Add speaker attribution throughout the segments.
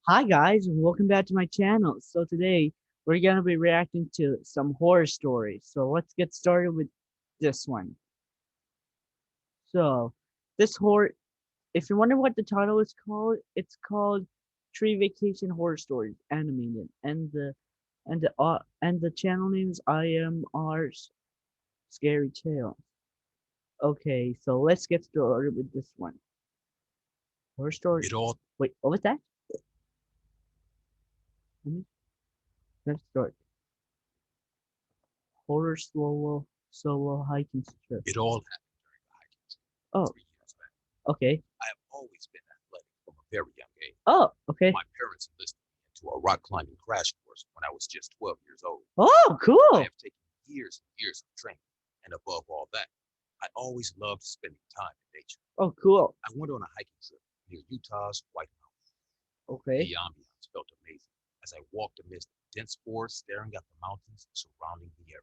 Speaker 1: Hi guys, and welcome back to my channel. So today we're gonna be reacting to some horror stories. So let's get started with this one. So this horror, if you're wondering what the title is called, it's called Tree Vacation Horror Stories Animated, and the channel name is IMR's Scary Tale. Okay, so let's get started with this one. Horror story.
Speaker 2: It all
Speaker 1: Wait, what was that? Let's start. Horror solo hiking trip.
Speaker 2: it all happened during the hiking trip
Speaker 1: Oh,
Speaker 2: 3 years back.
Speaker 1: okay.
Speaker 2: I have always been athletic from a very young age.
Speaker 1: Oh, okay.
Speaker 2: My parents enlisted me into a rock climbing crash course when I was just 12 years old.
Speaker 1: Oh,
Speaker 2: I
Speaker 1: cool.
Speaker 2: have taken years and years of training, and above all that, I always loved spending time in nature.
Speaker 1: Oh, cool.
Speaker 2: I went on a hiking trip near Utah's White Mountains.
Speaker 1: Okay.
Speaker 2: The ambiance felt amazing as I walked amidst dense forest staring at the mountains surrounding the area.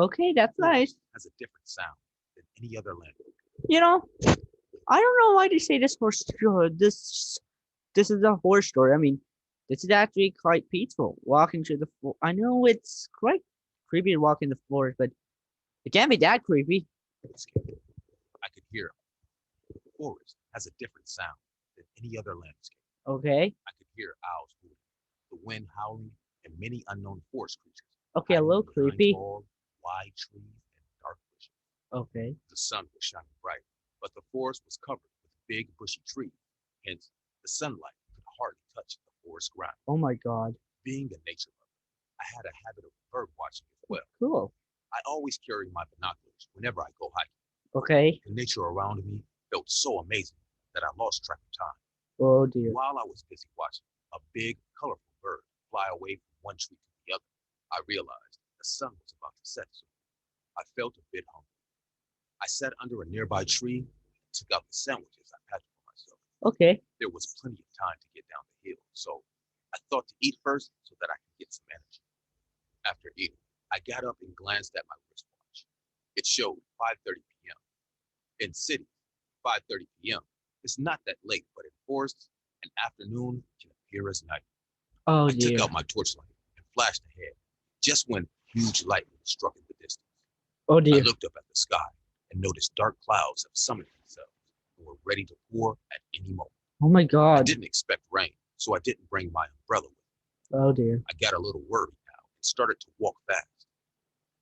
Speaker 1: Okay, that's
Speaker 2: The forest
Speaker 1: nice.
Speaker 2: has a different sound than any other landmark.
Speaker 1: You know, I don't know why they say this horse story. This is a horror story. I mean, this is actually quite peaceful. Walking through the I know it's quite creepy to walk in the forest, but it can't be that creepy.
Speaker 2: I could hear him. The forest has a different sound than any other landscape.
Speaker 1: Okay.
Speaker 2: I could hear owls hooting, the wind howling, and many unknown forest creatures
Speaker 1: Okay, a
Speaker 2: hiding
Speaker 1: little
Speaker 2: behind
Speaker 1: creepy.
Speaker 2: tall, wide trees and dark bushes.
Speaker 1: Okay.
Speaker 2: The sun was shining bright, but the forest was covered with big, bushy trees. Hence, the sunlight could hardly touch the forest ground.
Speaker 1: Oh my God.
Speaker 2: Being a nature lover, I had a habit of bird watching as well.
Speaker 1: Cool.
Speaker 2: I always carry my binoculars whenever I go hiking.
Speaker 1: Okay.
Speaker 2: The nature around me felt so amazing that I lost track of time.
Speaker 1: Oh dear.
Speaker 2: While I was busy watching a big, colorful bird fly away from one tree to the other, I realized the sun was about to set soon. I felt a bit hungry. I sat under a nearby tree and took out the sandwiches I packed for myself.
Speaker 1: Okay.
Speaker 2: There was plenty of time to get down the hill, so I thought to eat first so that I could get some energy. After eating, I got up and glanced at my wristwatch. It showed 5:30 p.m. In cities, 5:30 p.m. is not that late, but in forests, an afternoon can appear as night.
Speaker 1: Oh
Speaker 2: I took
Speaker 1: dear.
Speaker 2: out my torchlight and flashed ahead, just when huge lightning struck in the distance.
Speaker 1: Oh
Speaker 2: I
Speaker 1: dear.
Speaker 2: looked up at the sky and noticed dark clouds have summoned themselves and were ready to pour at any moment.
Speaker 1: Oh my
Speaker 2: I
Speaker 1: God.
Speaker 2: didn't expect rain, so I didn't bring my umbrella with me.
Speaker 1: Oh dear.
Speaker 2: I got a little worried now and started to walk fast.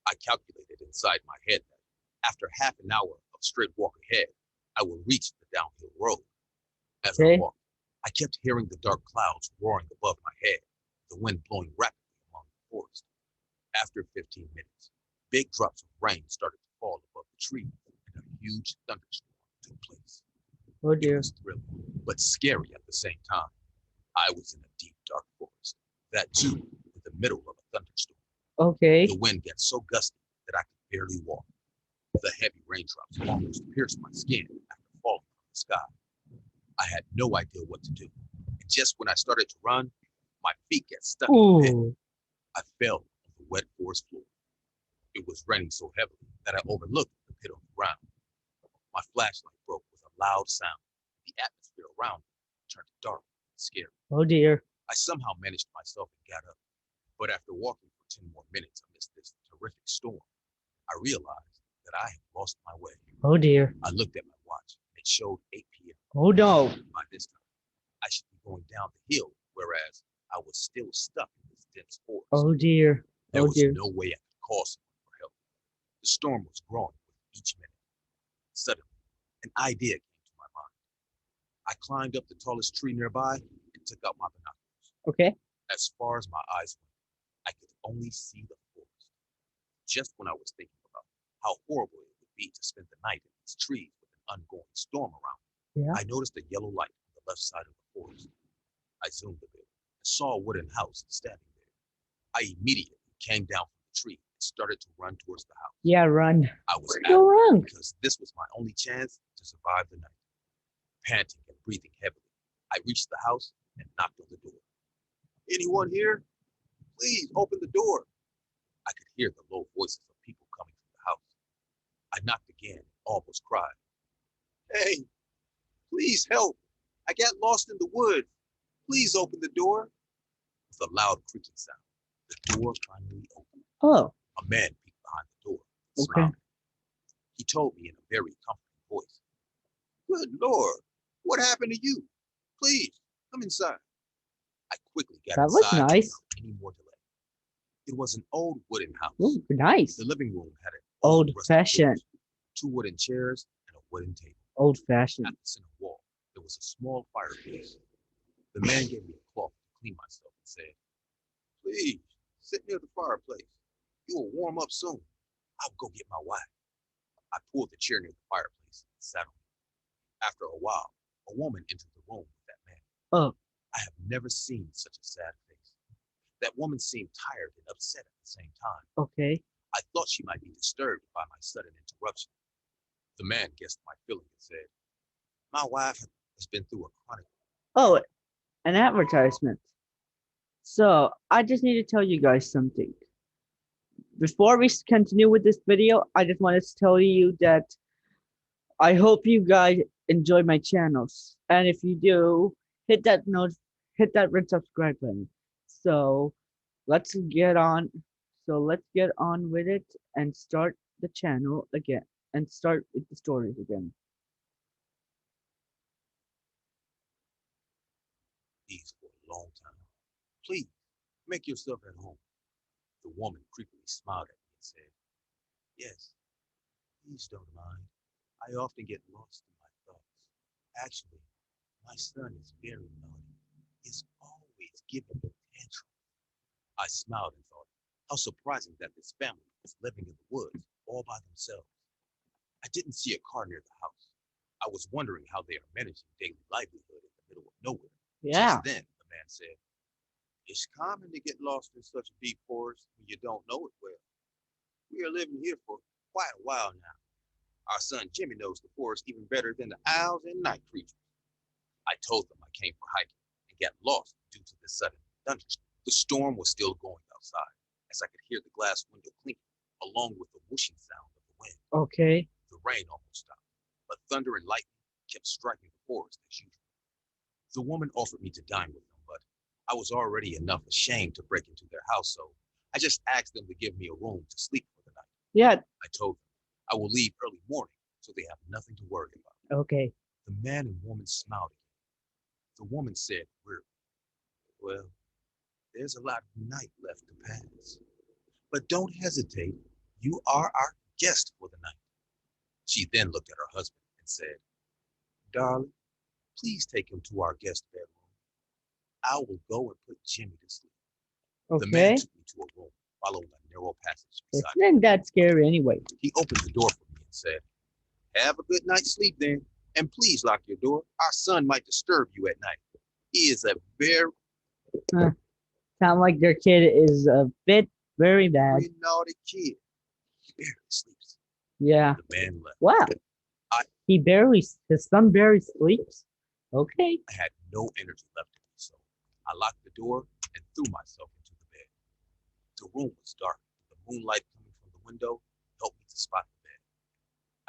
Speaker 2: I calculated inside my head that after half an hour of straight walk ahead, I would reach the downhill road. As I
Speaker 1: Okay.
Speaker 2: walked, I kept hearing the dark clouds roaring above my head, the wind blowing rapidly among the forest. After 15 minutes, big drops of rain started to fall above the trees, and a huge thunderstorm took place.
Speaker 1: Oh
Speaker 2: It
Speaker 1: dear.
Speaker 2: was thrilling, but scary at the same time. I was in a deep, dark forest, that too, in the middle of a thunderstorm.
Speaker 1: Okay.
Speaker 2: The wind got so gusty that I could barely walk. The heavy raindrops almost pierced my skin after falling from the sky. I had no idea what to do. And just when I started to run, my feet got stuck in the pit.
Speaker 1: Ooh.
Speaker 2: I fell on the wet forest floor. It was raining so heavily that I overlooked the pit on the ground. My flashlight broke with a loud sound. The atmosphere around me turned dark and scary.
Speaker 1: Oh dear.
Speaker 2: I somehow managed myself and got up. But after walking for 10 more minutes amidst this terrific storm, I realized that I had lost my way.
Speaker 1: Oh dear.
Speaker 2: I looked at my watch and it showed 8 p.m.
Speaker 1: Oh no.
Speaker 2: By this time, I should be going down the hill, whereas I was still stuck in this dense forest.
Speaker 1: Oh dear.
Speaker 2: There
Speaker 1: Oh
Speaker 2: was
Speaker 1: dear.
Speaker 2: no way I could call someone for help. The storm was growing with each minute. Suddenly, an idea came to my mind. I climbed up the tallest tree nearby and took out my binoculars.
Speaker 1: Okay.
Speaker 2: As far as my eyes went, I could only see the forest. Just when I was thinking about how horrible it would be to spend the night in these trees with an ongoing storm around me,
Speaker 1: Yeah.
Speaker 2: I noticed a yellow light on the left side of the forest. I zoomed a bit and saw a wooden house standing there. I immediately came down from the tree and started to run towards the house.
Speaker 1: Yeah, run.
Speaker 2: I was
Speaker 1: Where'd you go
Speaker 2: adamant
Speaker 1: wrong?
Speaker 2: because this was my only chance to survive the night. Panting and breathing heavily, I reached the house and knocked on the door. Anyone here? Please open the door. I could hear the low voices of people coming from the house. I knocked again and almost cried. Hey, please help. I got lost in the woods. Please open the door. With a loud creaking sound, the door finally opened.
Speaker 1: Oh,
Speaker 2: A man peeked behind the door,
Speaker 1: okay.
Speaker 2: smiling. He told me in a very comforting voice, "Good Lord, what happened to you? Please, come inside." I quickly got
Speaker 1: That was
Speaker 2: inside
Speaker 1: nice.
Speaker 2: without any more delay. It was an old wooden house.
Speaker 1: Ooh, nice.
Speaker 2: The living room had an old
Speaker 1: Old
Speaker 2: rusty
Speaker 1: fashioned.
Speaker 2: porch, two wooden chairs, and a wooden table.
Speaker 1: Old
Speaker 2: At
Speaker 1: fashioned.
Speaker 2: the center wall, there was a small fireplace. The man gave me a cloth to clean myself and said, "Please, sit near the fireplace. You will warm up soon. I'll go get my wife." I pulled the chair near the fireplace and sat on it. After a while, a woman entered the room with that man.
Speaker 1: Oh,
Speaker 2: I have never seen such a sad face. That woman seemed tired and upset at the same time.
Speaker 1: okay.
Speaker 2: I thought she might be disturbed by my sudden interruption. The man guessed my feeling and said, "My wife has been through a chronic."
Speaker 1: Oh, an advertisement. So I just need to tell you guys something. Before we continue with this video, I just wanted to tell you that I hope you guys enjoy my channels. And if you do, hit that red subscribe button. So let's get on. So let's get on with it and start the channel again and start with the stories again.
Speaker 2: These for a long time. "Please, make yourself at home." The woman creepily smiled at me and said, "Yes, please don't mind. I often get lost in my thoughts. Actually, my son is very naughty. He's always giving me tantrums." I smiled and thought, how surprising that this family is living in the woods all by themselves. I didn't see a car near the house. I was wondering how they are managing daily livelihood in the middle of nowhere.
Speaker 1: Yeah.
Speaker 2: Just then, the man said, "It's common to get lost in such a deep forest when you don't know it well. We are living here for quite a while now. Our son Jimmy knows the forest even better than the owls and night creatures." I told them I came for hiking and got lost due to the sudden thunderstorm. The storm was still going outside, as I could hear the glass window clinking, along with the whooshing sound of the wind.
Speaker 1: Okay.
Speaker 2: The rain almost stopped, but thunder and lightning kept striking the forest as usual. The woman offered me to dine with them, but I was already enough ashamed to break into their house, so I just asked them to give me a room to sleep for the night.
Speaker 1: Yeah.
Speaker 2: I told them I will leave early morning, so they have nothing to worry about.
Speaker 1: Okay.
Speaker 2: The man and woman smiled again. The woman said wearily, "Well, there's a lot of night left to pass. But don't hesitate. You are our guest for the night." She then looked at her husband and said, "Darling, please take him to our guest bedroom. I will go and put Jimmy to sleep." The man
Speaker 1: Okay.
Speaker 2: took me to a room, following a narrow passage beside me.
Speaker 1: Isn't that scary anyway?
Speaker 2: He opened the door for me and said, "Have a good night's sleep then, and please lock your door. Our son might disturb you at night. He is a very
Speaker 1: Sound like their kid is a bit very bad.
Speaker 2: naughty kid. He barely sleeps."
Speaker 1: Yeah.
Speaker 2: The man left.
Speaker 1: Wow.
Speaker 2: I-
Speaker 1: His son barely sleeps. Okay.
Speaker 2: I had no energy left in me, so I locked the door and threw myself into the bed. The room was dark, but the moonlight coming from the window helped me to spot the bed.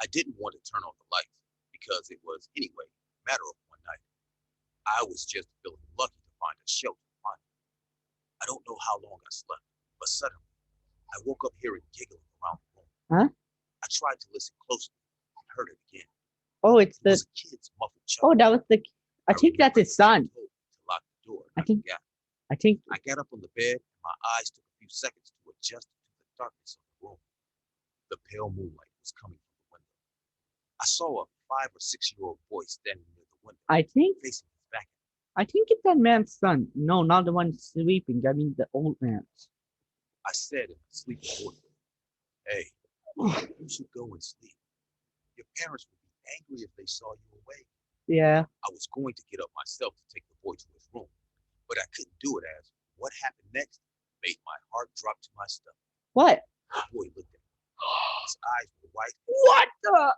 Speaker 2: I didn't want to turn on the lights because it was, anyway, a matter of one night. I was just feeling lucky to find a shelter finally. I don't know how long I slept, but suddenly I woke up hearing giggling around the room.
Speaker 1: Huh?
Speaker 2: I tried to listen closely and heard it again.
Speaker 1: Oh, it's
Speaker 2: It
Speaker 1: the.
Speaker 2: was a kid's muffled chuckle.
Speaker 1: Oh, that was the. I think that's
Speaker 2: remembered
Speaker 1: his
Speaker 2: being
Speaker 1: son.
Speaker 2: told to lock the door.
Speaker 1: I think-
Speaker 2: forgot.
Speaker 1: I think.
Speaker 2: I got up on the bed and my eyes took a few seconds to adjust to the darkness of the room. The pale moonlight was coming from the window. I saw a 5 or 6-year-old boy standing near the window,
Speaker 1: I think.
Speaker 2: facing his back.
Speaker 1: I think it's that man's son. No, not the one sleeping. I mean the old man's.
Speaker 2: I said in a sleepy voice, "Hey, you should go and sleep. Your parents would be angry if they saw you awake."
Speaker 1: Yeah.
Speaker 2: I was going to get up myself to take the boy to his room, but I couldn't do it as what happened next made my heart drop to my stomach.
Speaker 1: What?
Speaker 2: The boy looked at me. His eyes were white.
Speaker 1: What the?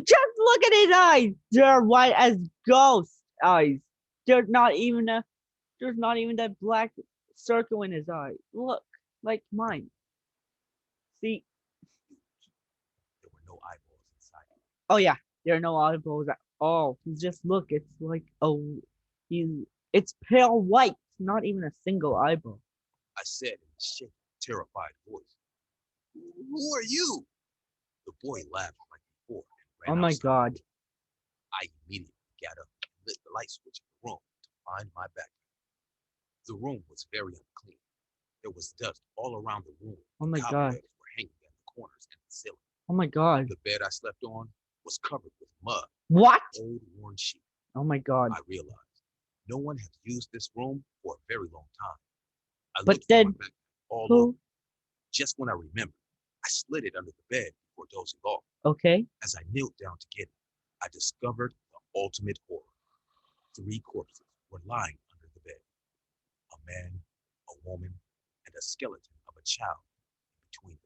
Speaker 1: Just look at his eyes. They're white as ghost eyes. There's not even a. There's not even that black circle in his eye. Look, like mine. See?
Speaker 2: There were no eyeballs inside.
Speaker 1: Oh yeah, there are no eyeballs at all. Just look. It's like he's It's pale white, not even a single eyeball.
Speaker 2: I said in a shaky, terrified voice. Who are you? The boy laughed like before and
Speaker 1: Oh
Speaker 2: ran
Speaker 1: my
Speaker 2: outside.
Speaker 1: god.
Speaker 2: I immediately got up and lit the light switch in the room to find my backpack. The room was very unclean. There was dust all around the room.
Speaker 1: Oh my god.
Speaker 2: Cobwebs were hanging at the corners and the ceiling.
Speaker 1: Oh my god.
Speaker 2: The bed I slept on was covered with mud,
Speaker 1: What?
Speaker 2: old worn sheet.
Speaker 1: Oh my god.
Speaker 2: I realized no one had used this room for a very long time. I
Speaker 1: But
Speaker 2: looked for my
Speaker 1: then
Speaker 2: backpack all over.
Speaker 1: who?
Speaker 2: Just when I remembered, I slid it under the bed before dozing off.
Speaker 1: Okay.
Speaker 2: As I knelt down to get it, I discovered the ultimate horror. 3 corpses were lying under the bed. A man, a woman, and a skeleton of a child in between them.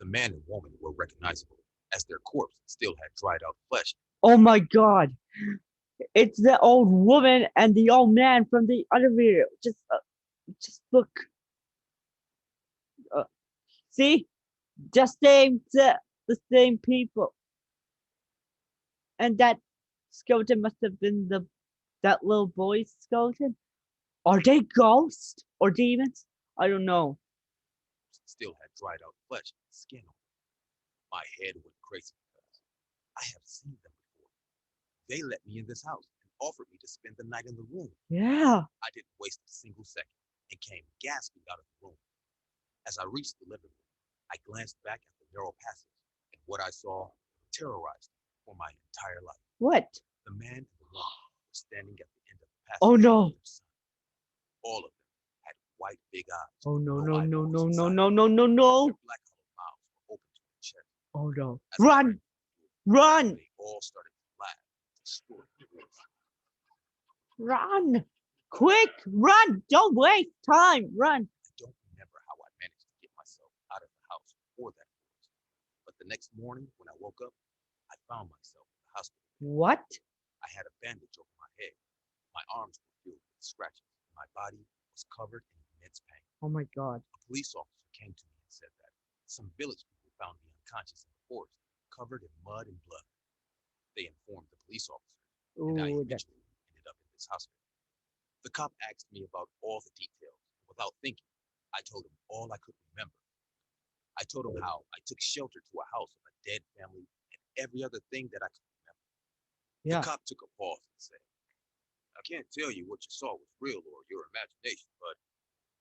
Speaker 2: The man and woman were recognizable, as their corpse still had dried out flesh.
Speaker 1: Oh my god. It's the old woman and the old man from the other video. Just look. Uh, see? The same people. And that skeleton must have been that little boy's skeleton. Are they ghosts or demons? I don't know.
Speaker 2: Still had dried out flesh and skin on them. My head went crazy because I have seen them before. They let me in this house and offered me to spend the night in the room.
Speaker 1: Yeah.
Speaker 2: I didn't waste a single second and came gasping out of the room. As I reached the living room, I glanced back at the narrow passage, and what I saw terrorized me for my entire life.
Speaker 1: What?
Speaker 2: The man and the woman were standing at the end of the passage.
Speaker 1: Oh no.
Speaker 2: All of them had white big eyes.
Speaker 1: Oh no
Speaker 2: no
Speaker 1: no no
Speaker 2: eyeballs
Speaker 1: no no
Speaker 2: inside
Speaker 1: no
Speaker 2: them.
Speaker 1: no no no.
Speaker 2: Their black hollow mouths were open to their chest.
Speaker 1: Oh no.
Speaker 2: As I
Speaker 1: Run!
Speaker 2: ran through the door,
Speaker 1: Run!
Speaker 2: they all started to laugh, destroying the roof.
Speaker 1: Run! Quick! Run! Don't waste time! Run!
Speaker 2: I don't remember how I managed to get myself out of the house or that forest. But the next morning, when I woke up, I found myself in the hospital.
Speaker 1: What?
Speaker 2: I had a bandage over my head. My arms were filled with scratches. My body was covered in immense pain.
Speaker 1: Oh my god.
Speaker 2: A police officer came to me and said that some village people found me unconscious in the forest, covered in mud and blood. They informed the police officers, and I
Speaker 1: Ooh,
Speaker 2: eventually ended up in this hospital. The cop asked me about all the details. Without thinking, I told him all I could remember. I told him how I took shelter to a house of a dead family and every other thing that I could remember.
Speaker 1: yeah.
Speaker 2: The cop took a pause and said, I can't tell you what you saw was real or your imagination, but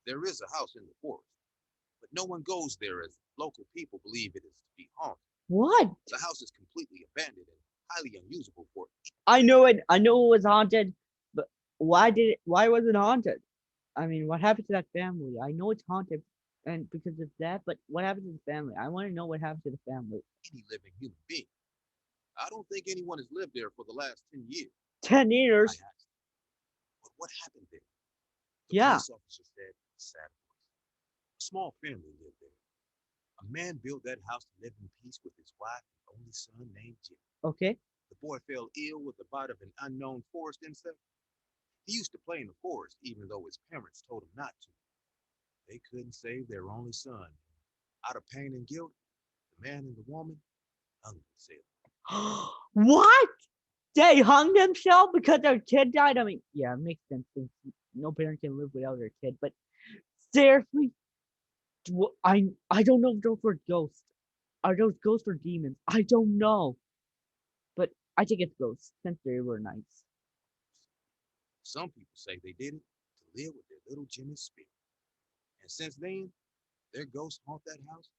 Speaker 2: there is a house in the forest. But no one goes there as local people believe it is to be haunted.
Speaker 1: What?
Speaker 2: The house is completely abandoned and highly unusable for
Speaker 1: I knew it. I knew it was haunted. But why was it haunted? I mean, what happened to that family? I know it's haunted and because of that, but what happened to the family? I want to know what happened to the family.
Speaker 2: any living human being. I don't think anyone has lived there for the last 10 years.
Speaker 1: 10
Speaker 2: I
Speaker 1: years?
Speaker 2: asked, but what happened there? The
Speaker 1: Yeah.
Speaker 2: police officer said in a sad voice, a small family lived there. A man built that house to live in peace with his wife and only son named Jim.
Speaker 1: Okay.
Speaker 2: The boy fell ill with the bite of an unknown forest insect. He used to play in the forest even though his parents told him not to. They couldn't save their only son. Out of pain and guilt, the man and the woman hung themselves.
Speaker 1: What? They hung themselves because their kid died? I mean, yeah, it makes sense. Since no parent can live without their kid. But seriously, I don't know if those were ghosts. Are those ghosts or demons? I don't know. But I think it's ghosts since they were nice.
Speaker 2: Some people say they did it to live with their little Jimmy's spirit. And since then, their ghosts haunt that house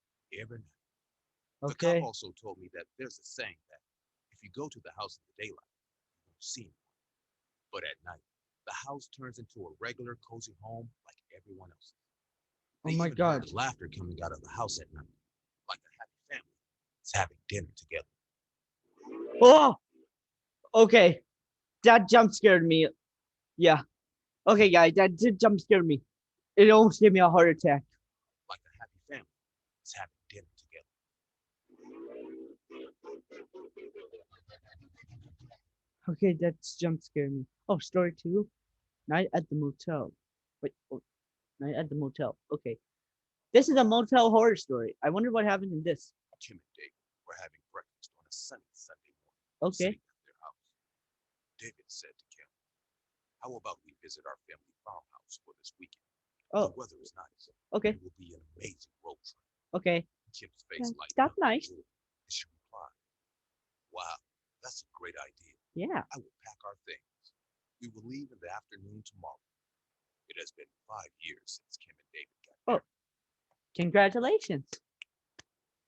Speaker 2: every night. The
Speaker 1: Okay.
Speaker 2: cop also told me that there's a saying that if you go to the house in the daylight, you won't see anyone. But at night, the house turns into a regular cozy home like everyone else's.
Speaker 1: Oh
Speaker 2: They
Speaker 1: my
Speaker 2: even
Speaker 1: god.
Speaker 2: heard laughter coming out of the house at night, like a happy family is having dinner together.
Speaker 1: Oh, okay. That jump scared me. Yeah. Okay, guys, that did jump scare me. It almost gave me a heart attack.
Speaker 2: Like a happy family is having dinner together.
Speaker 1: Okay, that's jump scared me. Oh, story 2. Night at the motel. Wait, night at the motel. Okay. This is a motel horror story. I wonder what happened in this.
Speaker 2: Kim and David were having breakfast on a sunny Sunday morning,
Speaker 1: Okay.
Speaker 2: sitting at their house. David said to Kim, How about we visit our family farmhouse for this weekend? The
Speaker 1: Oh,
Speaker 2: weather is nice.
Speaker 1: okay,
Speaker 2: It will be an amazing road trip.
Speaker 1: okay.
Speaker 2: Kim's face
Speaker 1: Yeah,
Speaker 2: lighted
Speaker 1: that's
Speaker 2: up with
Speaker 1: nice.
Speaker 2: joy as she replied, "Wow, that's a great idea.
Speaker 1: Yeah.
Speaker 2: I will pack our things. We will leave in the afternoon tomorrow. It has been 5 years since Kim and David got
Speaker 1: Oh,
Speaker 2: married.
Speaker 1: congratulations.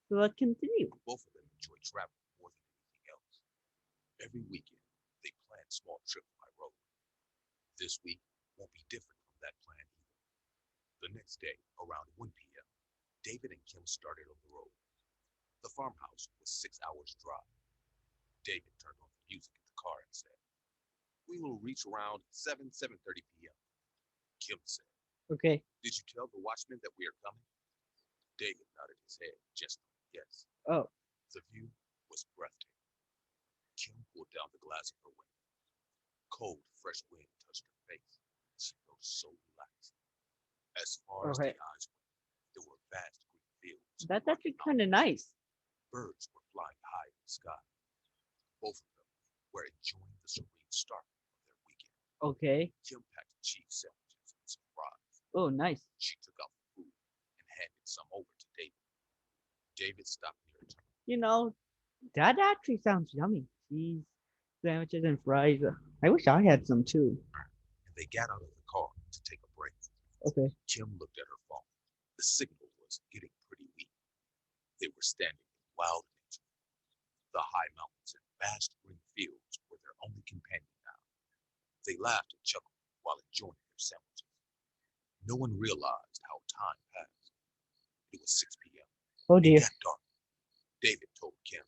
Speaker 1: So let's continue.
Speaker 2: Both of them enjoy traveling more than anything else. Every weekend, they plan small trips by road. This week won't be different from that plan either. The next day, around 1 p.m., David and Kim started on the road. The farmhouse was 6 hours drive. David turned on the music in the car and said, "We will reach around 7:30 p.m." Kim said,
Speaker 1: Okay.
Speaker 2: "Did you tell the watchman that we are coming?" David nodded his head, just yes.
Speaker 1: Oh,
Speaker 2: The view was breathtaking. Kim pulled down the glass of her window. Cold, fresh wind touched her face. She felt so relaxed. As far as the
Speaker 1: okay.
Speaker 2: eyes went, there were vast green fields and
Speaker 1: That's
Speaker 2: rocky
Speaker 1: actually kind of
Speaker 2: mountains.
Speaker 1: nice.
Speaker 2: Birds were flying high in the sky. Both of them were enjoying the serene start of their weekend.
Speaker 1: Okay.
Speaker 2: Kim packed cheese sandwiches and some fries.
Speaker 1: Oh, nice.
Speaker 2: She took out the food and handed some over to David. David stopped near a turn.
Speaker 1: You know, that actually sounds yummy. Cheese, sandwiches, and fries. I wish I had some too.
Speaker 2: And they got out of the car to take a break.
Speaker 1: Okay.
Speaker 2: Kim looked at her phone. The signal was getting pretty weak. They were standing in wild nature. The high mountains and vast green fields were their only companion now. They laughed and chuckled while enjoying their sandwiches. No one realized how time passed. It was 6 p.m.
Speaker 1: Oh
Speaker 2: It
Speaker 1: dear.
Speaker 2: got dark. David told Kim,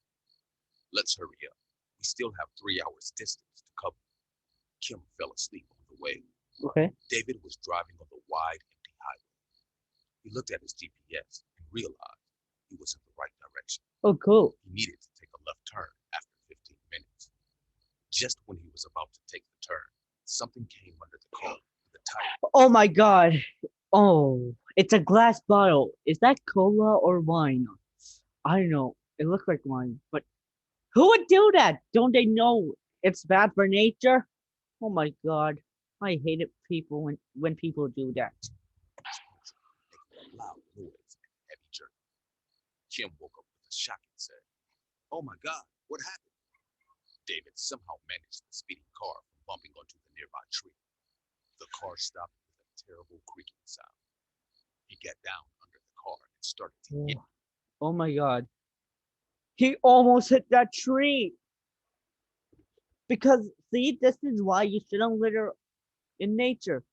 Speaker 2: "Let's hurry up. We still have 3 hours distance to cover." Kim fell asleep on the way.
Speaker 1: Okay.
Speaker 2: David was driving on the wide, empty highway. He looked at his GPS and realized he was in the right direction.
Speaker 1: Oh, cool.
Speaker 2: He needed to take a left turn after 15 minutes. Just when he was about to take the turn, something came under the car with a tire.
Speaker 1: Oh my God. Oh, it's a glass bottle. Is that cola or wine? I don't know. It looks like wine, but who would do that? Don't they know it's bad for nature? Oh my God. I hate it people when people do that.
Speaker 2: Making a loud noise and a heavy jerk. Kim woke up with a shock and said, "Oh my God, what happened?" David somehow managed the speeding car from bumping onto the nearby tree. The car stopped with a terrible creaking sound. He got down under the car and started to
Speaker 1: Oh,
Speaker 2: yell.
Speaker 1: oh my God. He almost hit that tree. Because, see, this is why you shouldn't litter in nature.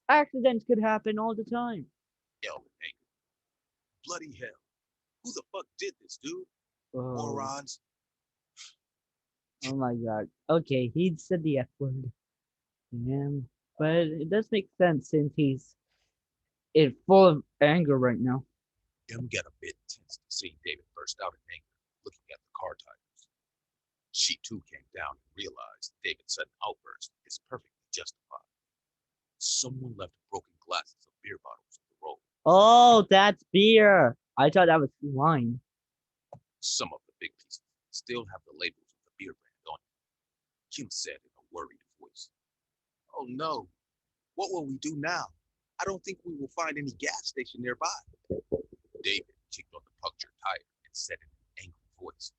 Speaker 1: Accidents could happen all the time.
Speaker 2: Yelled in anger. "Bloody hell. Who the fuck did this, dude?
Speaker 1: Oh,
Speaker 2: Morons."
Speaker 1: oh my God. Okay, he said the F word. Yeah, but it does make sense since he's full of anger right now.
Speaker 2: Kim got a bit tense to see David burst out in anger, looking at the car tires. She too came down and realized David's sudden outburst is perfectly justified. Someone left broken glasses of beer bottles on the road.
Speaker 1: Oh, that's beer. I thought that was wine.
Speaker 2: Some of the big pieces still have the labels of the beer brand on it. Kim said in a worried voice, "Oh no, what will we do now? I don't think we will find any gas station nearby." David kicked on the punctured tire and said in an angry voice,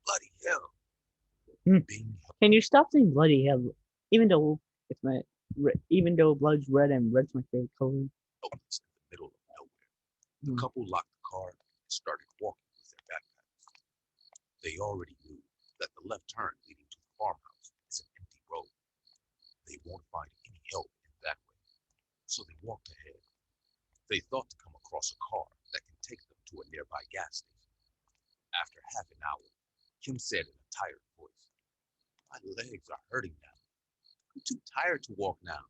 Speaker 2: "Bloody hell."
Speaker 1: Hmm.
Speaker 2: Being
Speaker 1: Can you stop saying bloody hell? Even though it's my, even though blood's red and red's my favorite color.
Speaker 2: helpless in the middle of nowhere, the
Speaker 1: Hmm.
Speaker 2: couple locked the car and started walking with their backpacks. They already knew that the left turn leading to the farmhouse is an empty road. They won't find any help in that way. So they walked ahead. They thought to come across a car that can take them to a nearby gas station. After half an hour, Kim said in a tired voice, "My legs are hurting now. I'm too tired to walk now."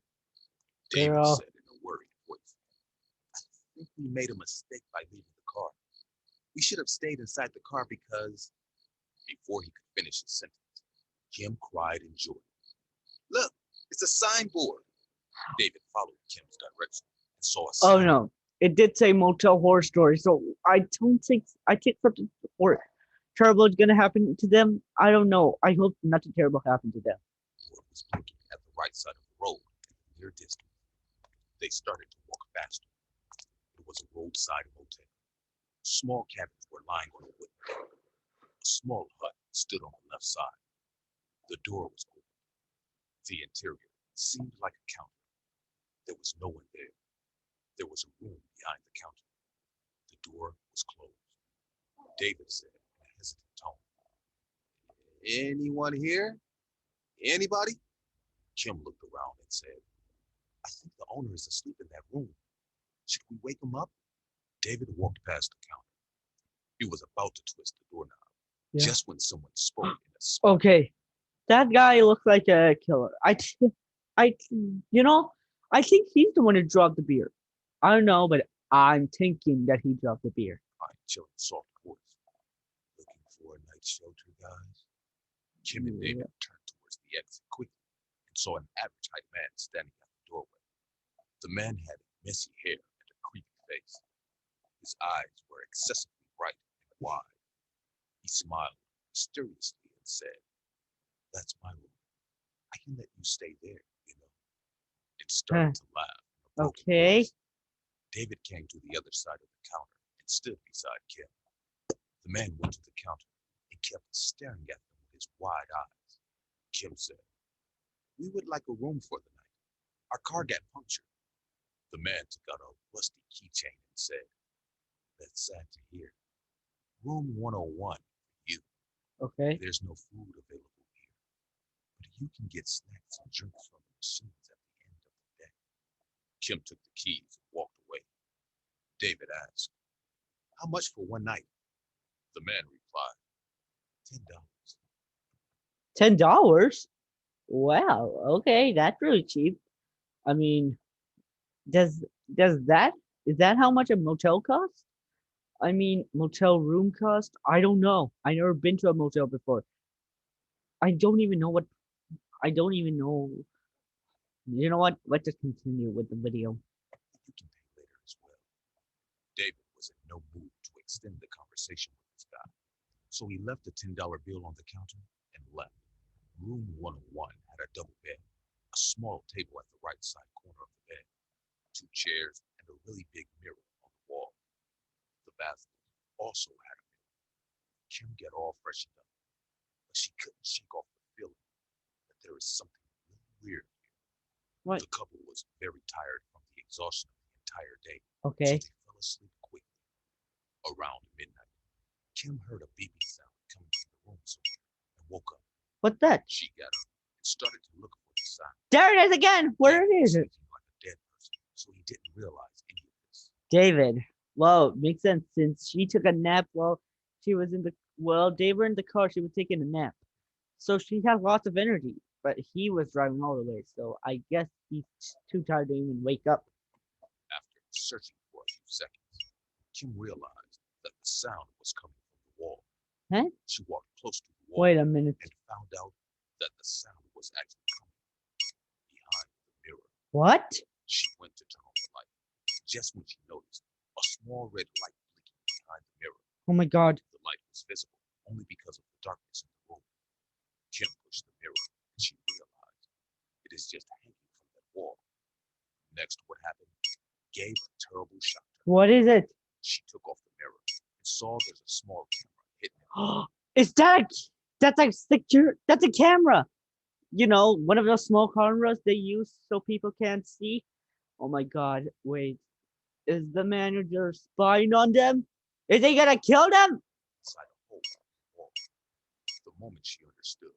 Speaker 2: David
Speaker 1: Girl.
Speaker 2: said in a worried voice, "I think we made a mistake by leaving the car. We should have stayed inside the car because..." Before he could finish his sentence, Kim cried in joy. "Look, it's a signboard." David followed Kim's direction and saw a
Speaker 1: Oh
Speaker 2: sign.
Speaker 1: no, it did say motel horror story, so I think something terrible is gonna happen to them. I don't know. I hope nothing terrible happened to them.
Speaker 2: The board was blinking at the right side of the road in the near distance. They started to walk faster. It was a roadside motel. Small cabins were lying on a wooden deck. A small hut stood on the left side. The door was open. The interior seemed like a counter. There was no one there. There was a room behind the counter. The door was closed. David said in a hesitant tone, "Anyone here? Anybody?" Kim looked around and said, "I think the owner is asleep in that room. Should we wake him up?" David walked past the counter. He was about to twist the doorknob
Speaker 1: Yeah.
Speaker 2: just when someone spoke in a
Speaker 1: Okay. That guy looks like a killer. I, I think he's the one who dropped the beer. I don't know, but I'm thinking that he dropped the beer.
Speaker 2: fine, chilling, soft voice. "Looking for a night shelter, guys?" Kim and David turned towards the exit quickly and saw an average height man standing at the doorway. The man had messy hair and a creepy face. His eyes were excessively bright and wide. He smiled mysteriously and said, "That's my room. I can let you stay there, you know." It started to laugh in a broken
Speaker 1: Okay.
Speaker 2: voice. David came to the other side of the counter and stood beside Kim. The man went to the counter and kept staring at them with his wide eyes. Kim said, "We would like a room for the night. Our car got punctured." The man took out a rusty keychain and said, "That's sad to hear. Room 101 for you.
Speaker 1: Okay.
Speaker 2: There's no food available here, but you can get snacks and drinks from the machines at the end of the day." Kim took the keys and walked away. David asked, "How much for one night?" The man replied, $10.
Speaker 1: $10? Wow. Okay, that's really cheap. I mean, does does that is that how much a motel costs? I mean, motel room cost? I don't know. I never been to a motel before. I don't even know what. I don't even know. You know what? Let's just continue with the video.
Speaker 2: You can pay later as well. David was in no mood to extend the conversation with this guy, so he left the $10 bill on the counter and left. Room 101 had a double bed, a small table at the right side corner of the bed, two chairs, and a really big mirror on the wall. The bathroom also had a mirror. Kim got all freshened up, but she couldn't shake off the feeling that there is something really weird here.
Speaker 1: What?
Speaker 2: The couple was very tired from the exhaustion of the entire day, so
Speaker 1: Okay.
Speaker 2: they fell asleep quickly. Around midnight, Kim heard a beeping sound coming from the room somewhere and woke up.
Speaker 1: What's that?
Speaker 2: She got up and started to look for the sound.
Speaker 1: There it is again. Where
Speaker 2: David was
Speaker 1: is it?
Speaker 2: sleeping like a dead person, so he didn't realize any of this.
Speaker 1: David. Well, makes sense since she took a nap while she was in the they were in the car, she was taking a nap. So she had lots of energy. But he was driving all the way, so I guess he's too tired to even wake up.
Speaker 2: After searching for a few seconds, Kim realized that the sound was coming from the wall.
Speaker 1: Huh?
Speaker 2: She walked close to the wall
Speaker 1: Wait a minute.
Speaker 2: and found out that the sound was actually coming behind the mirror.
Speaker 1: What?
Speaker 2: She went to turn on the light, just when she noticed a small red light blinking behind the mirror.
Speaker 1: Oh my god.
Speaker 2: The light was visible only because of the darkness in the room. Kim pushed the mirror and she realized it is just hanging from that wall. Next, what happened gave a terrible shock to her.
Speaker 1: What is it?
Speaker 2: She took off the mirror and saw there's a small camera hidden in it.
Speaker 1: Is that that's like secure that's a camera. You know, one of those small cameras they use so people can't see. Oh my god, wait. Is the manager spying on them? Is he gonna kill them?
Speaker 2: Inside a hole in the wall. The moment she understood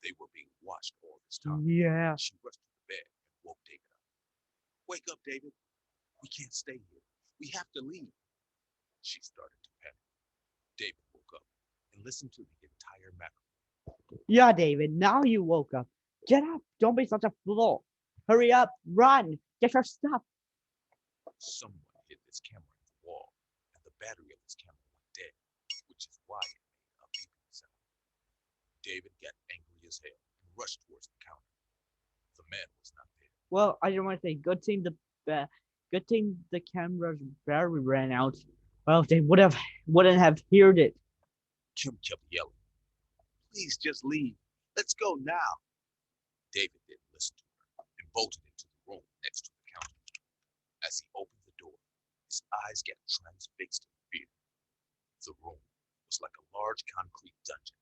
Speaker 2: they were being watched all this time,
Speaker 1: Yeah.
Speaker 2: she rushed to the bed and woke David up. "Wake up, David. We can't stay here. We have to leave." She started to panic. David woke up and listened to the entire matter.
Speaker 1: Yeah, David, now you woke up. Get up. Don't be such a fool. Hurry up. Run. Get your stuff.
Speaker 2: Someone hid this camera in the wall, and the battery of this camera went dead, which is why it made a beeping sound. David got angry as hell and rushed towards the counter. The man was not there.
Speaker 1: Well, I just want to say, good thing the camera's battery ran out. Well, they wouldn't have heard it.
Speaker 2: Kim kept yelling, "Please just leave. Let's go now." David didn't listen to her. bolted into the room next to the counter. As he opened the door, his eyes got transfixed in fear. The room was like a large concrete dungeon.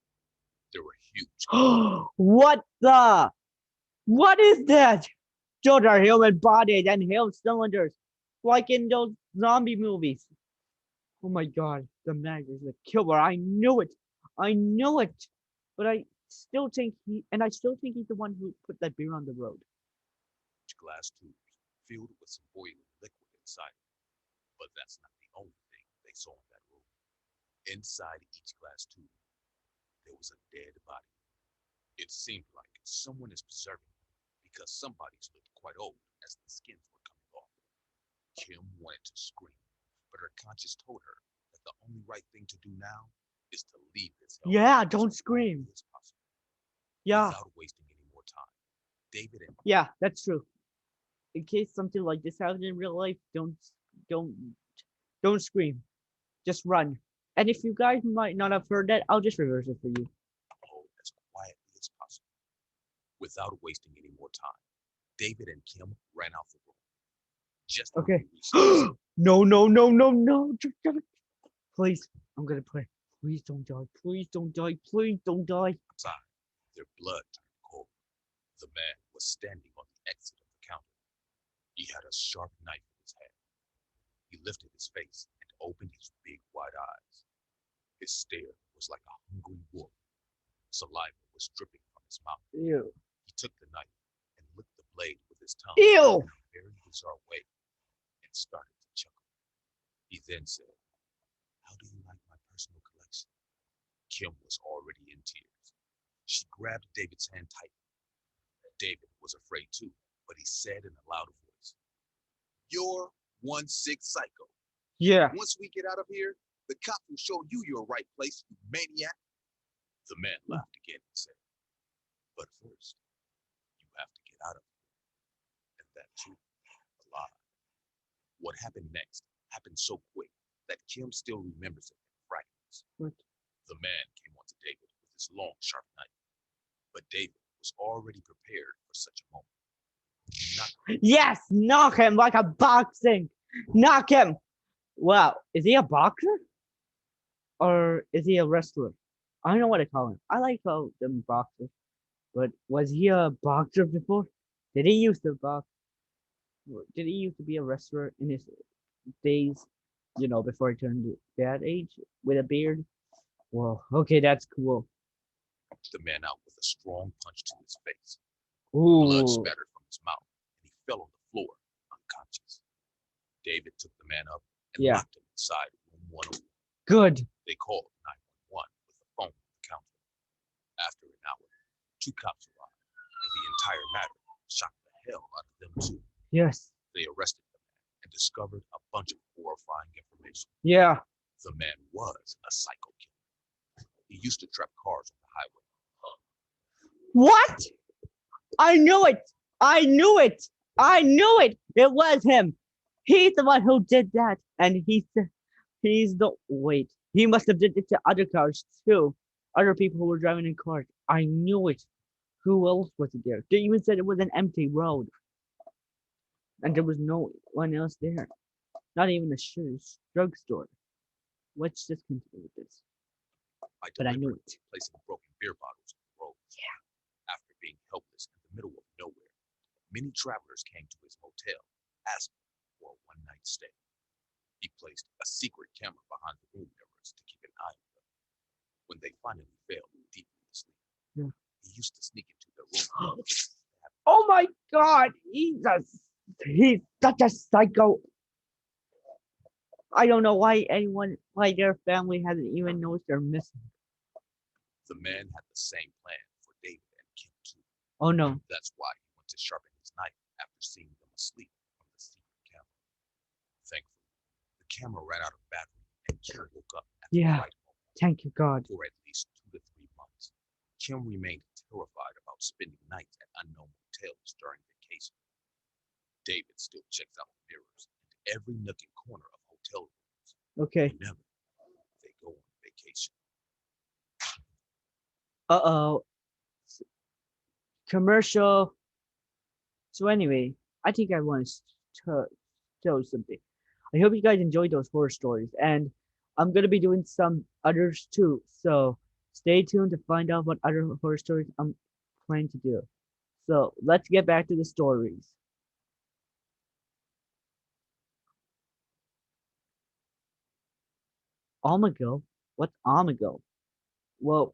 Speaker 2: There were huge.
Speaker 1: What the? What is that? Those are human bodies and human cylinders, like in those zombie movies. Oh my god, the man is the killer. I knew it. I knew it. But I still think he's the one who put that beer on the road.
Speaker 2: Glass tubes filled with some boiling liquid inside. But that's not the only thing they saw in that room. Inside each glass tube, there was a dead body. It seemed like someone is preserving them because some bodies looked quite old as the skins were coming off. Kim wanted to scream, but her conscience told her that the only right thing to do now is to leave this hell
Speaker 1: Yeah, don't scream.
Speaker 2: as possible.
Speaker 1: Yeah,
Speaker 2: Without wasting any more time, David and
Speaker 1: yeah, that's true. In case something like this happens in real life, don't don't scream. Just run. And if you guys might not have heard that, I'll just reverse it for you.
Speaker 2: Paul as quietly as possible. Without wasting any more time, David and Kim ran out the room. Just when
Speaker 1: Okay.
Speaker 2: they reached the
Speaker 1: No, no, no, no, no. Please, I'm gonna pray. Please don't die. Please don't die. Please don't die.
Speaker 2: outside, their blood turned cold. The man was standing on the exit of the counter. He had a sharp knife in his hand. He lifted his face and opened his big wide eyes. His stare was like a hungry wolf. Saliva was dripping from his mouth.
Speaker 1: Ew.
Speaker 2: He took the knife and licked the blade with his tongue
Speaker 1: Ew.
Speaker 2: in a very bizarre way and started to chuckle. He then said, "How do you like my personal collection?" Kim was already in tears. She grabbed David's hand tightly. David was afraid too, but he said in a loud voice, "You're 1-6 psycho.
Speaker 1: Yeah.
Speaker 2: Once we get out of here, the cops will show you your right place, you maniac." The man laughed again and said, "But first, you have to get out of here, and that too, alive." What happened next happened so quick that Kim still remembers it in fragments.
Speaker 1: What?
Speaker 2: The man came onto David with his long, sharp knife, but David was already prepared for such a moment. He knocked
Speaker 1: Yes, knock him like a boxing. Knock him. Wow, is he a boxer or is he a wrestler? I don't know what to call him. I like call them boxers, but was he a boxer before? Did he used to box? Did he used to be a wrestler in his days? You know, before he turned that age with a beard. Well, okay, that's cool.
Speaker 2: the man out with a strong punch to his face. Blood
Speaker 1: Ooh,
Speaker 2: spattered from his mouth, and he fell on the floor, unconscious. David took the man up and
Speaker 1: yeah,
Speaker 2: locked him inside room 101.
Speaker 1: good.
Speaker 2: They called 911 with the phone on the counter. After an hour, 2 cops arrived, and the entire matter shocked the hell out of them too.
Speaker 1: Yes,
Speaker 2: They arrested the man and discovered a bunch of horrifying information.
Speaker 1: yeah.
Speaker 2: The man was a psycho killer. He used to trap cars on the highway.
Speaker 1: What? I knew it. I knew it. I knew it. It was him. He's the one who did that, and he's the wait. He must have did it to other cars too. Other people who were driving in cars. I knew it. Who else was it there? They even said it was an empty road, and there was no one else there. Not even a drugstore. Let's just continue with this.
Speaker 2: By
Speaker 1: But I knew
Speaker 2: deliberately
Speaker 1: it.
Speaker 2: placing broken beer bottles on the road. After being helpless in the middle of nowhere, many travelers came to his motel asking for a one-night stay. He placed a secret camera behind the room mirrors to keep an eye on them. When they finally fell deeply asleep,
Speaker 1: Yeah.
Speaker 2: he used to sneak into their room.
Speaker 1: Oh my god, he's such a psycho. I don't know why why their family hasn't even noticed they're missing.
Speaker 2: The man had the same plan for David and Kim too.
Speaker 1: Oh no.
Speaker 2: That's why he went to sharpen his knife after seeing them asleep from the secret camera. Thankfully, the camera ran out of battery and Kim woke up at the
Speaker 1: Yeah.
Speaker 2: right moment.
Speaker 1: Thank you, God.
Speaker 2: For at least 2 to 3 months, Kim remained terrified about spending nights at unknown motels during vacation. David still checks out the mirrors into every nook and corner of hotel rooms.
Speaker 1: Okay.
Speaker 2: Whenever they go on vacation.
Speaker 1: Uh-oh. Commercial. So anyway, I think I want to tell you something. I hope you guys enjoyed those horror stories, and I'm gonna be doing some others too. So stay tuned to find out what other horror stories I'm planning to do. So let's get back to the stories. Omegle? What's Omegle? Well,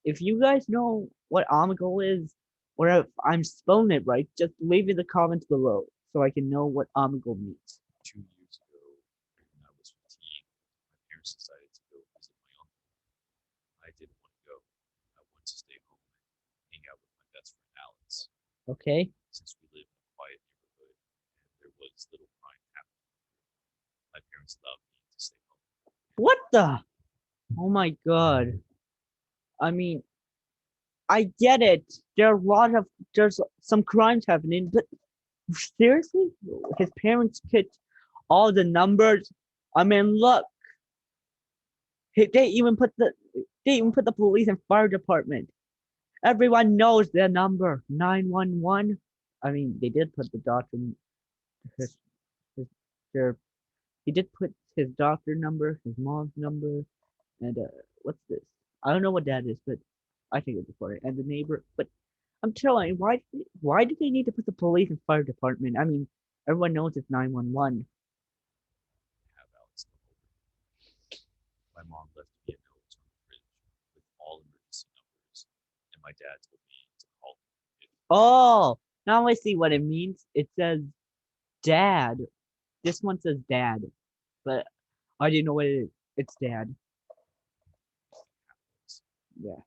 Speaker 1: if you guys know what Omegle is, or if I'm spelling it right, just leave in the comments below so I can know what Omegle means.
Speaker 2: 2 years ago, when I was 15, my parents decided to go visit my uncle. I didn't want to go. I wanted to stay home and hang out with my best friend Alex.
Speaker 1: Okay?
Speaker 2: Since we live in a quiet neighborhood and there was little crime happening, my parents allowed me to stay home.
Speaker 1: What the? Oh my god. I mean, I get it. There's some crimes happening, but seriously? His parents put all the numbers. I mean, look, they even put the police and fire department. Everyone knows their number, 911. I mean, they did put the doctor, his, his, their, he did put his doctor number, his mom's number, and what's this? I don't know what that is, but I think it's important. And the neighbor, but I'm telling you, why do they need to put the police and fire department? I mean, everyone knows it's 911.
Speaker 2: Have Alex come over. My mom left me a note on the fridge with all emergency numbers, and my dad told me to call him if
Speaker 1: Oh, now I see what it means. It says dad. This one says dad, but I didn't know what it is. It's dad.
Speaker 2: anything happens.
Speaker 1: Yeah.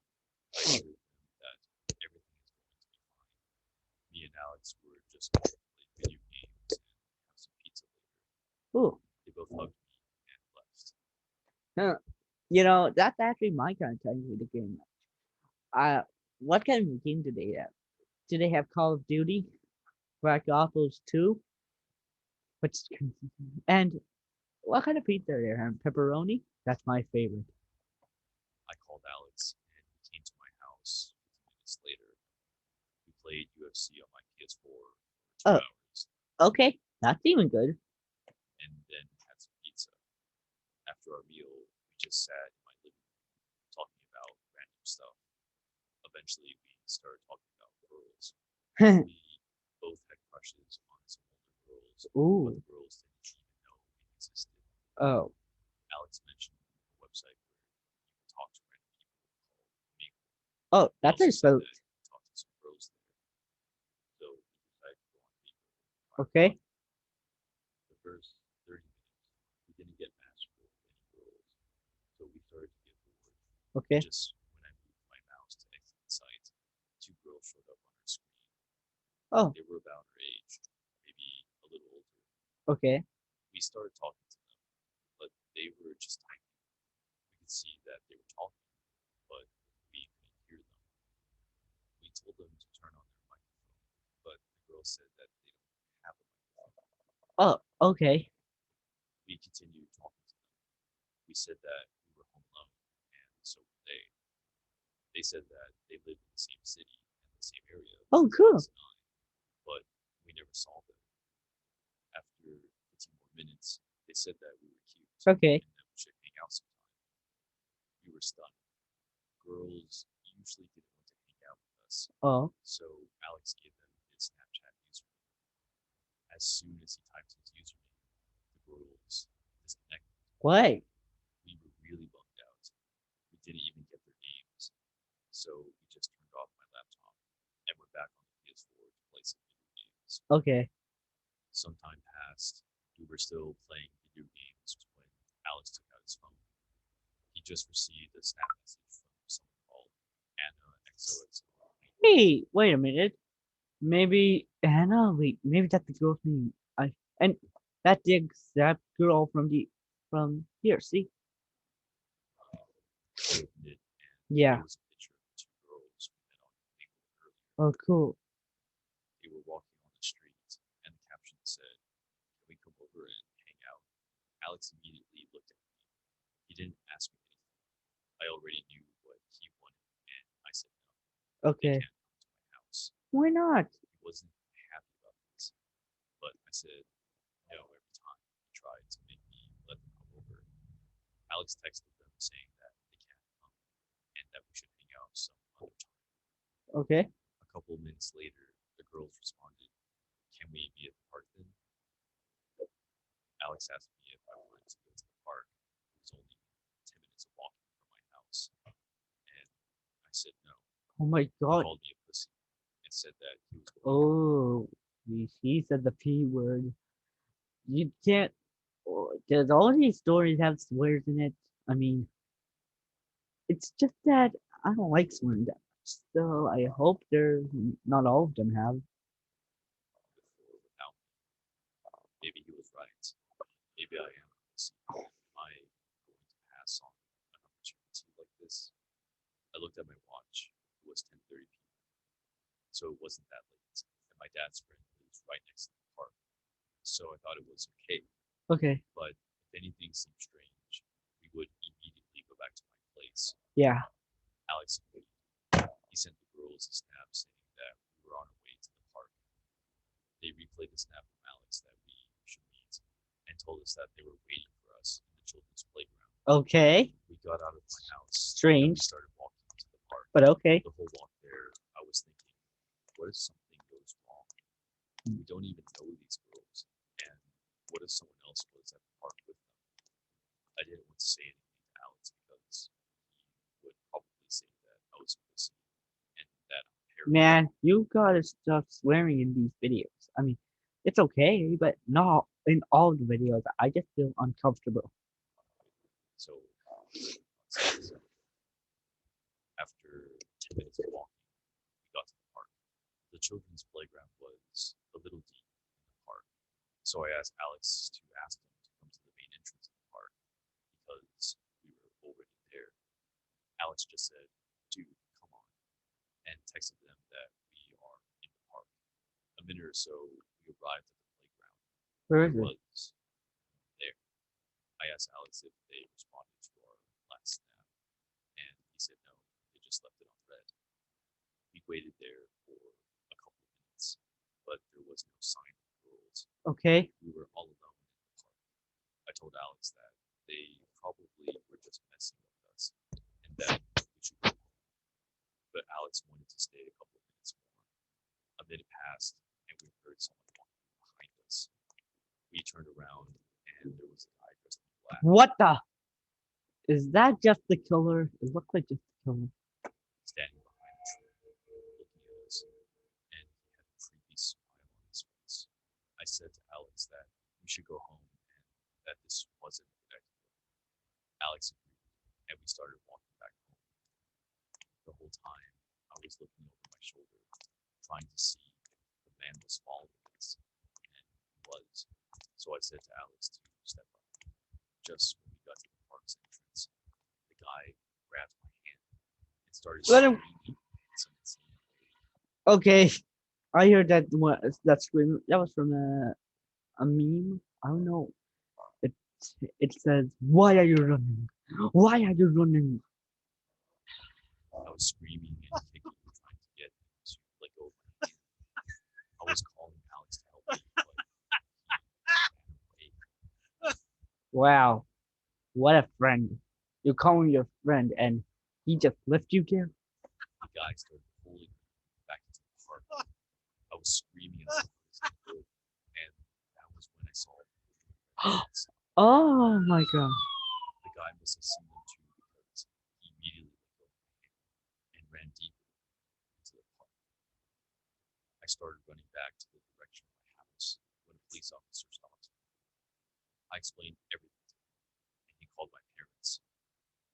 Speaker 2: I assured them that everything is going to be fine. Me and Alex were just going to play video games and have some pizza later.
Speaker 1: Ooh.
Speaker 2: They both hugged me and left.
Speaker 1: Huh. That's actually my kind of time with the game. Uh, what kind of game do they have? Do they have Call of Duty, Black Ops 2? Which and what kind of pizza are they having? Pepperoni? That's my favorite.
Speaker 2: I called Alex and he came to my house 15 minutes later. We played UFC on my PS4 for two
Speaker 1: Oh,
Speaker 2: hours
Speaker 1: okay. That's even good.
Speaker 2: and then had some pizza. After our meal, we just sat in my living room talking about random stuff. Eventually, we started talking about girls. We both had crushes on some older girls, but
Speaker 1: Ooh.
Speaker 2: the girls didn't even know we existed.
Speaker 1: Oh.
Speaker 2: Alex mentioned a website where you can talk to random people called Meet.
Speaker 1: Oh,
Speaker 2: He
Speaker 1: that's
Speaker 2: also
Speaker 1: a
Speaker 2: said
Speaker 1: so.
Speaker 2: that he talked to some girls there, so we decided to go on Meet and try our luck.
Speaker 1: Okay.
Speaker 2: The first 30 minutes, we didn't get matched with any girls, so we started to get bored.
Speaker 1: Okay.
Speaker 2: Just when I moved my mouse to exit the site, two girls showed up on our screen.
Speaker 1: Oh.
Speaker 2: They were about our age, maybe a little older.
Speaker 1: Okay.
Speaker 2: We started talking to them, but they were just typing. We could see that they were talking, but we couldn't hear them. We told them to turn on their microphone, but the girl said that they don't have a microphone.
Speaker 1: Oh. Okay.
Speaker 2: We continued talking to them. We said that we were home alone, and so were they. They said that they lived in the same city and the same area
Speaker 1: Oh,
Speaker 2: as
Speaker 1: cool.
Speaker 2: Alex and I, but we never saw them. After 15 more minutes, they said that we were cute
Speaker 1: Okay.
Speaker 2: and that we should hang out sometime. We were stunned. Girls usually didn't want to hang out with us,
Speaker 1: Oh.
Speaker 2: so Alex gave them his Snapchat username. As soon as he typed his username, the girls disconnected.
Speaker 1: What?
Speaker 2: We were really bummed out. We didn't even get their names, so we just turned off my laptop and went back on the PS4 to play some video games.
Speaker 1: Okay.
Speaker 2: Some time passed. We were still playing video games when Alex took out his phone. He just received a snap message from someone called Anna XOXO.
Speaker 1: Hey, wait a minute. Maybe Anna. Wait, maybe that's the girl's name. And that's the exact girl from here. See?
Speaker 2: I opened it and
Speaker 1: Yeah.
Speaker 2: it was a picture of two girls we met on Omegle earlier.
Speaker 1: Oh, cool.
Speaker 2: They were walking on the street, and the caption said, "Can we come over and hang out?" Alex immediately looked at me. He didn't ask me anything. I already knew what he wanted, and I said no. They
Speaker 1: Okay.
Speaker 2: can't come to my house.
Speaker 1: Why not?
Speaker 2: He wasn't happy about
Speaker 3: I said no every time he tried to make me let them come over. Alex texted them saying that they can't come and that we should hang out some other time.
Speaker 1: Okay.
Speaker 3: A couple of minutes later, the girls responded, "Can we be at the park then?" Alex asked me if I wanted to go to the park. It was only 10 minutes of walking from my house. And I said no.
Speaker 1: Oh my
Speaker 3: He
Speaker 1: God.
Speaker 3: called me a pussy and said that he was going home.
Speaker 1: Oh, he said the P word. You can't. Does all these stories have swears in it? I mean, it's just that I don't like swearing that much. So I hope not all of them have.
Speaker 3: Before without me. Maybe he was right. Maybe I am a pussy. Am I going to pass on an opportunity like this? I looked at my watch. It was 10:30 p.m. So it wasn't that late. And my dad's friend lives right next to the park. So I thought it was okay.
Speaker 1: Okay.
Speaker 3: But if anything seemed strange, we would immediately go back to my place.
Speaker 1: Yeah.
Speaker 3: Alex agreed. He sent the girls a snap saying that we were on our way to the park. They replayed the snap from Alex that we should meet and told us that they were waiting for us in the children's playground.
Speaker 1: Okay.
Speaker 3: We got out of my house and we
Speaker 1: Strange,
Speaker 3: started walking to the park.
Speaker 1: but okay.
Speaker 3: The whole walk there, I was thinking, what if something goes wrong? We don't even know these girls. And what if someone else was at the park with them? I didn't want to say anything to Alex because he would probably say that I was a pussy and that I'm paranoid.
Speaker 1: Man, you gotta stop swearing in these videos. I mean, it's okay, but not in all the videos. I just feel uncomfortable.
Speaker 3: So nonsense. After 10 minutes of walking, we got to the park. The children's playground was a little deep in the park, so I asked Alex to ask them to come to the main entrance of the park because we were already there. Alex just said, "Dude, come on," and texted them that we are in the park. A minute or so, we arrived at the playground.
Speaker 1: Where
Speaker 3: It
Speaker 1: is it?
Speaker 3: was there. I asked Alex if they responded to our last snap, and he said no, they just left it on red. We waited there for a couple of minutes, but there was no sign of the girls.
Speaker 1: Okay.
Speaker 3: We were all alone in the park. I told Alex that they probably were just messing with us and that we should go home. But Alex wanted to stay a couple of minutes more. A minute passed, and we heard someone walking behind us. We turned around, and there was a guy dressed in black
Speaker 1: What the? Is that just the killer? It looked like just the killer.
Speaker 3: standing behind the tree, looking at us, and he had a creepy smile on his face. I said to Alex that we should go home and that this wasn't a good idea. Alex agreed, and we started walking back home. The whole time, I was looking over my shoulder, trying to see if the man was following us, and he was. So I said to Alex to step up. Just when we got to the park's entrance, the guy grabbed my hand and started
Speaker 1: Let him.
Speaker 3: screaming in some insane way.
Speaker 1: Okay. I heard that scream. That was from a meme. I don't know. It it says, "Why are you running? Why are you running?"
Speaker 3: I was screaming and kicking, trying to get him to let go of my hand. I was calling Alex to help me, but he ran away.
Speaker 1: Wow, what a friend! You're calling your friend, and he just left you there.
Speaker 3: The guy started pulling me back into the park. I was screaming as loud as I could, and that was when I saw the pants.
Speaker 1: Oh my god.
Speaker 3: The guy must have seen them too because he immediately let go of my hand and ran deeper into the park. I started running back to the direction of my house when a police officer stopped me. I explained everything to him, and he called my parents.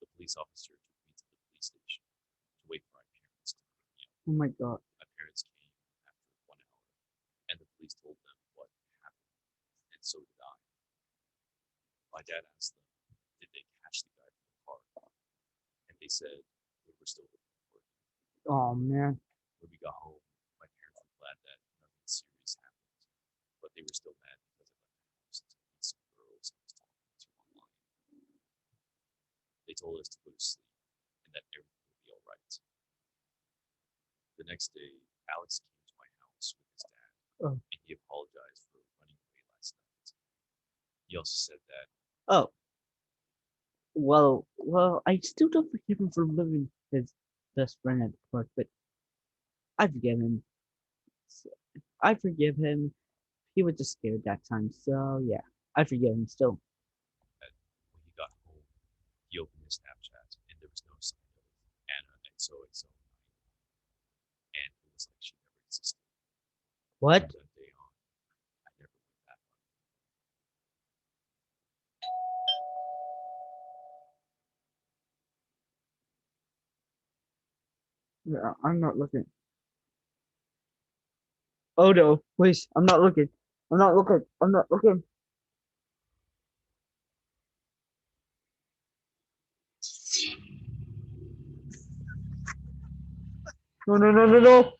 Speaker 3: The police officer took me to the police station to wait for my parents to pick me up.
Speaker 1: Oh my god.
Speaker 3: My parents came after 1 hour, and the police told them what happened, and so did I. My dad asked them, did they catch the guy from the car? And they said they were still looking for him.
Speaker 1: Oh man.
Speaker 3: When we got home, my parents were glad that nothing serious happened, but they were still mad because I left the house to meet some girls I was talking to online. They told us to go to sleep and that everything would be all right. The next day, Alex came to my house with his dad,
Speaker 1: Oh.
Speaker 3: and he apologized for running away He also said that
Speaker 1: Oh, well, I still don't forgive him for living his best friend at the park, but I forgive him. S- I forgive him. He was just scared that time, so yeah, I forgive him still.
Speaker 3: that when he got home, he opened his Snapchat and there was no sign of Anna XOXO, and it was like she never existed. From
Speaker 1: What?
Speaker 3: that day on, I never went back on
Speaker 1: I'm not looking. Oh no, please, I'm not looking. I'm not looking. I'm not looking. No, no, no, no, no.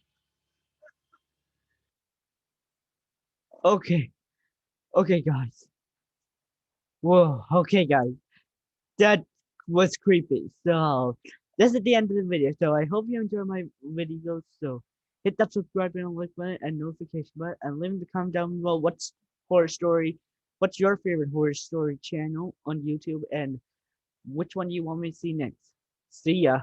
Speaker 1: Okay, okay, guys. Whoa, okay, guys. That was creepy. So this is the end of the video. So I hope you enjoy my videos. So hit that subscribe button, like button, and notification button, and leave in the comment down below what's horror story, what's your favorite horror story channel on YouTube, and which one do you want me to see next. See ya.